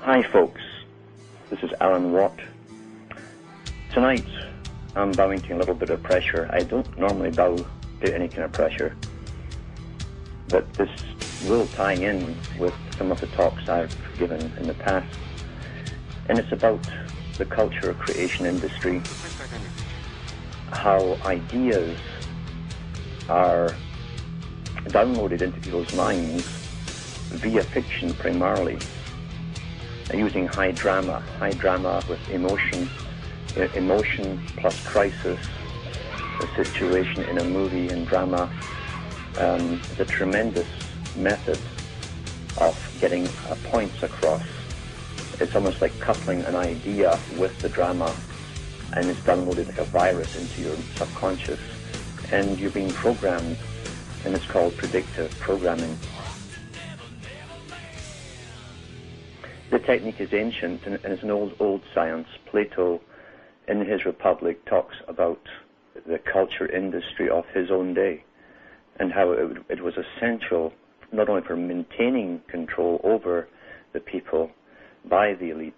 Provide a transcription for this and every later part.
Hi folks, this is Alan Watt. Tonight I'm bowing to a little bit of pressure. I don't normally bow to any kind of pressure, but this will tie in with some of the talks I've given in the past, and it's about the culture creation industry, how ideas are downloaded into people's minds via fiction primarily, using high drama with emotion plus crisis, a situation in a movie and drama, is a tremendous method of getting points across. It's almost like coupling an idea with the drama, and it's downloaded like a virus into your subconscious, and you're being programmed, and it's called predictive programming. The technique is ancient, and it's an old science. Plato, in his Republic, talks about the culture industry of his own day, and how it was essential not only for maintaining control over the people by the elite,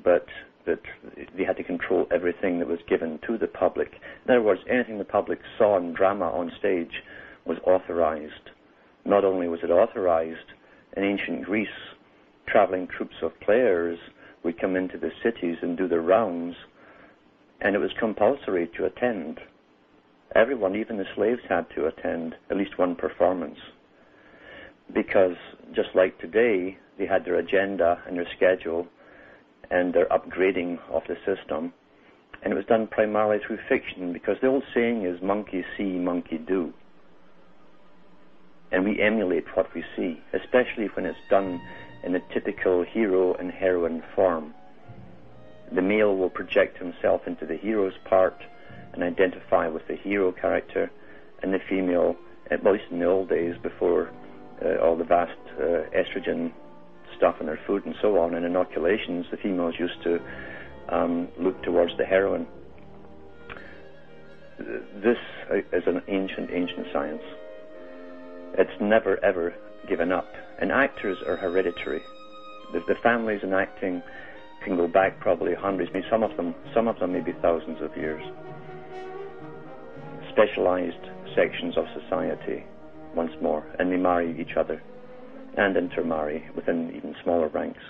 but that they had to control everything that was given to the public. In other words, anything the public saw in drama on stage was authorized. Not only was it authorized, in ancient Greece, traveling troops of players would come into the cities and do their rounds, and it was compulsory to attend. Everyone, even the slaves, had to attend at least one performance, because just like today, they had their agenda and their schedule and their upgrading of the system, and it was done primarily through fiction, because the old saying is monkey see, monkey do. And we emulate what we see, especially when it's done in the typical hero and heroine form. The male will project himself into the hero's part and identify with the hero character, and the female, at least in the old days before all the vast estrogen stuff in their food and so on, and inoculations, the females used to look towards the heroine. This is an ancient science. It's never ever given up, and actors are hereditary. The families in acting can go back probably hundreds, maybe some of them maybe thousands of years. Specialized sections of society, once more, and they marry each other and intermarry within even smaller ranks.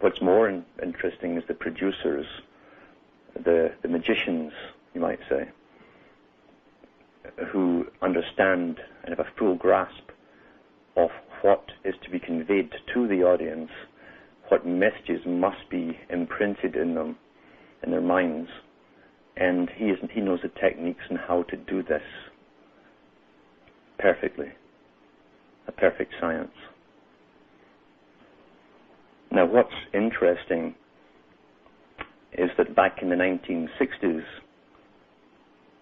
What's more interesting is the producers, the magicians, you might say, who understand and have a full grasp of what is to be conveyed to the audience, what messages must be imprinted in them, in their minds, and he knows the techniques and how to do this perfectly. A perfect science. Now, what's interesting is that back in the 1960s,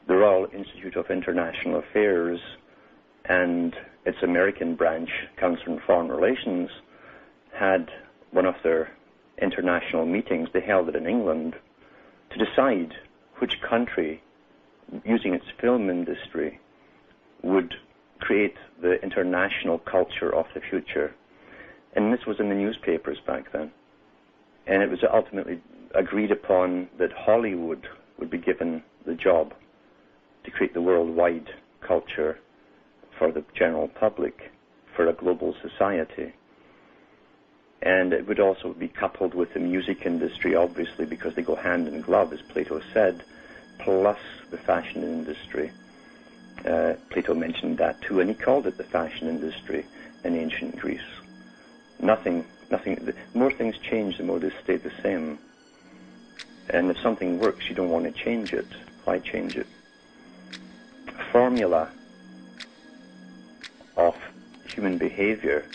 the Royal Institute of International Affairs and its American branch, Council on Foreign Relations, had one of their international meetings. They held it in England to decide which country, using its film industry, would create the international culture of the future. And this was in the newspapers back then. And it was ultimately agreed upon that Hollywood would be given the job to create the worldwide culture for the general public, for a global society. And it would also be coupled with the music industry, obviously, because they go hand in glove, as Plato said, plus the fashion industry. Plato mentioned that too, and he called it the fashion industry in ancient Greece. The more things change, the more they stay the same. And if something works, you don't want to change it. Why change it? Formula of human behavior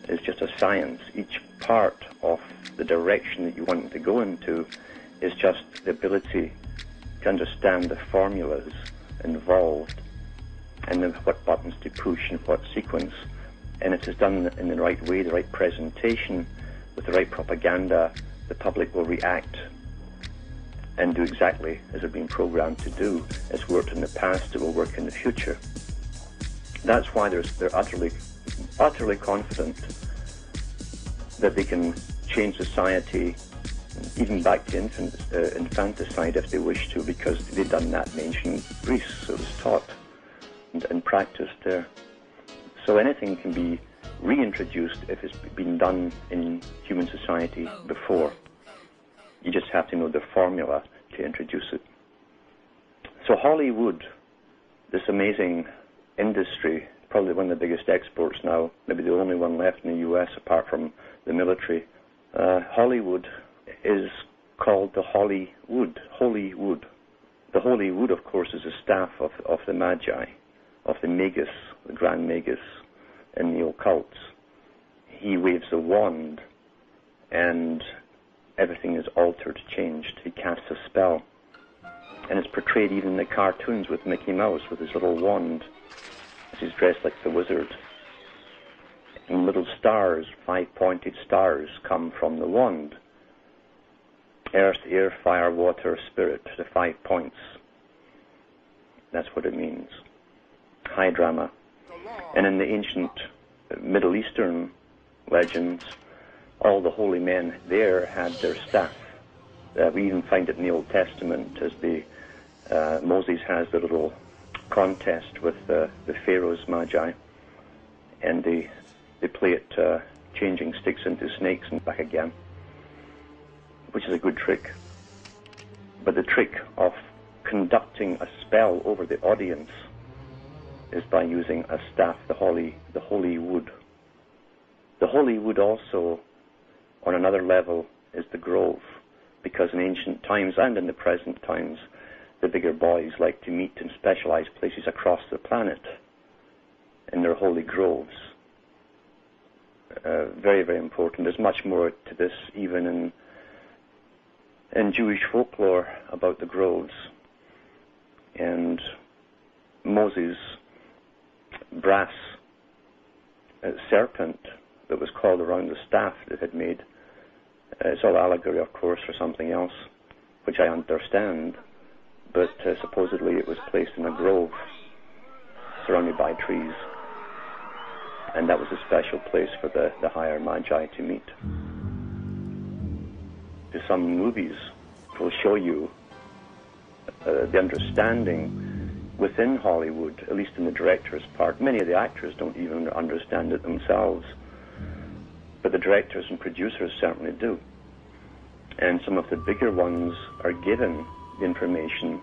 is just a science. Each part of the direction that you want to go into is just the ability to understand the formulas involved and then what buttons to push and what sequence. And if it's done in the right way, the right presentation, with the right propaganda, the public will react and do exactly as they're being programmed to do. It's worked in the past, it will work in the future. That's why they're utterly confident that they can change society, even back to infanticide if they wish to, because they'd done that in ancient Greece. So it was taught and practiced there. So anything can be reintroduced if it's been done in human society before. You just have to know the formula to introduce it. So Hollywood, this amazing industry, probably one of the biggest exports now, maybe the only one left in the US apart from the military. Hollywood is called the Holy Wood. Holy Wood. The Holy Wood, of course, is a staff of the Magi, of the Magus, the Grand Magus in the occults. He waves a wand and everything is altered, changed. He casts a spell. And it's portrayed even in the cartoons with Mickey Mouse with his little wand as he's dressed like the wizard. And little stars, 5-pointed stars, come from the wand. Earth, air, fire, water, spirit, the 5 points. That's what it means. High drama. And in the ancient Middle Eastern legends, all the holy men there had their staff. We even find it in the Old Testament as Moses has the little contest with the Pharaoh's Magi, and they play it changing sticks into snakes and back again, which is a good trick. But the trick of conducting a spell over the audience is by using a staff, the holy wood. The holy wood also, on another level, is the grove, because in ancient times and in the present times, the bigger boys like to meet in specialized places across the planet in their holy groves. Very, very important. There's much more to this even in Jewish folklore about the groves. And Moses' brass serpent that was coiled around the staff that had made, it's all allegory, of course, for something else, which I understand, but supposedly it was placed in a grove surrounded by trees, and that was a special place for the higher Magi to meet. Some movies will show you the understanding within Hollywood, at least in the director's part. Many of the actors don't even understand it themselves, but the directors and producers certainly do. And some of the bigger ones are given the information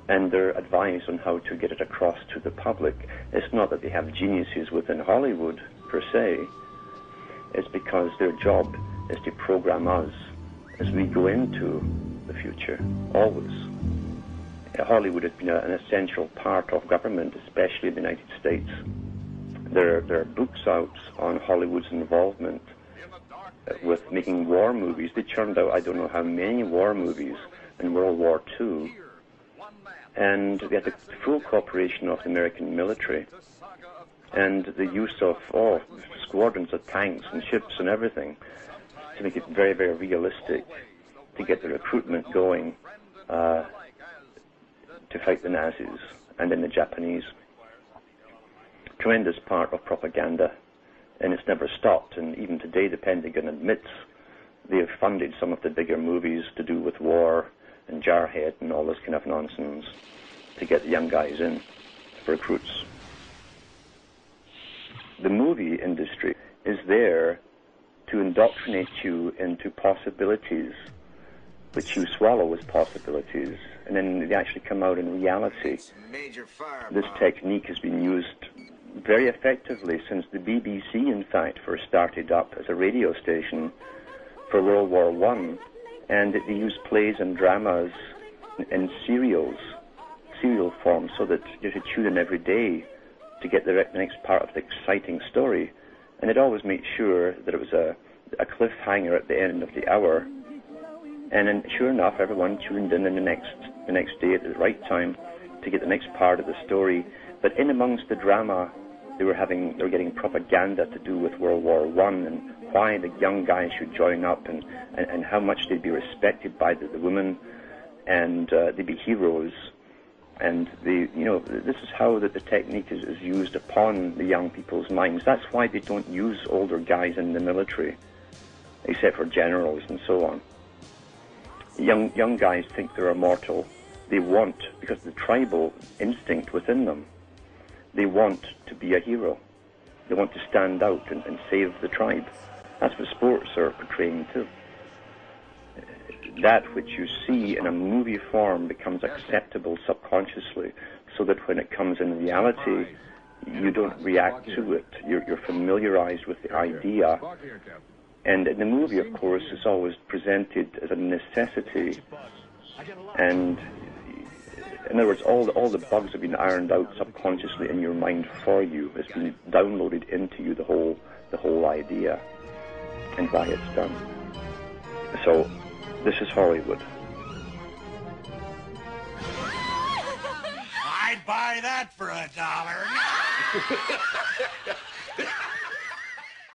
and they're advised on how to get it across to the public. It's not that they have geniuses within Hollywood, per se. It's because their job is to program us as we go into the future, always. Hollywood has been an essential part of government, especially in the United States. There are books out on Hollywood's involvement with making war movies. They churned out I don't know how many war movies in World War II. And they had the full cooperation of the American military and the use of squadrons of tanks and ships and everything to make it very, very realistic, to get the recruitment going to fight the Nazis and then the Japanese. Tremendous part of propaganda, and it's never stopped. And even today, the Pentagon admits they have funded some of the bigger movies to do with war and Jarhead and all this kind of nonsense to get the young guys in for recruits. The movie industry is there to indoctrinate you into possibilities which you swallow as possibilities, and then they actually come out in reality. This technique has been used very effectively since the BBC, in fact, first started up as a radio station for World War I, and they used plays and dramas in serial form, so that you should tune in every day to get the next part of the exciting story. And it always made sure that it was a cliffhanger at the end of the hour. And then, sure enough, everyone tuned in the next day at the right time to get the next part of the story. But in amongst the drama, they were getting propaganda to do with World War I and why the young guys should join up and how much they'd be respected by the women and they'd be heroes. And this is how the technique is used upon the young people's minds. That's why they don't use older guys in the military. except for generals and so on. Young guys think they're immortal. They want, because of the tribal instinct within them, they want to be a hero. They want to stand out and save the tribe. That's what sports are portraying too. That which you see in a movie form becomes acceptable subconsciously, so that when it comes in reality, you don't react to it. You're familiarized with the idea. And in the movie, of course, it's always presented as a necessity. And in other words, all the bugs have been ironed out subconsciously in your mind for you. It's been downloaded into you, the whole idea and why it's done. So this is Hollywood. I'd buy that for $1.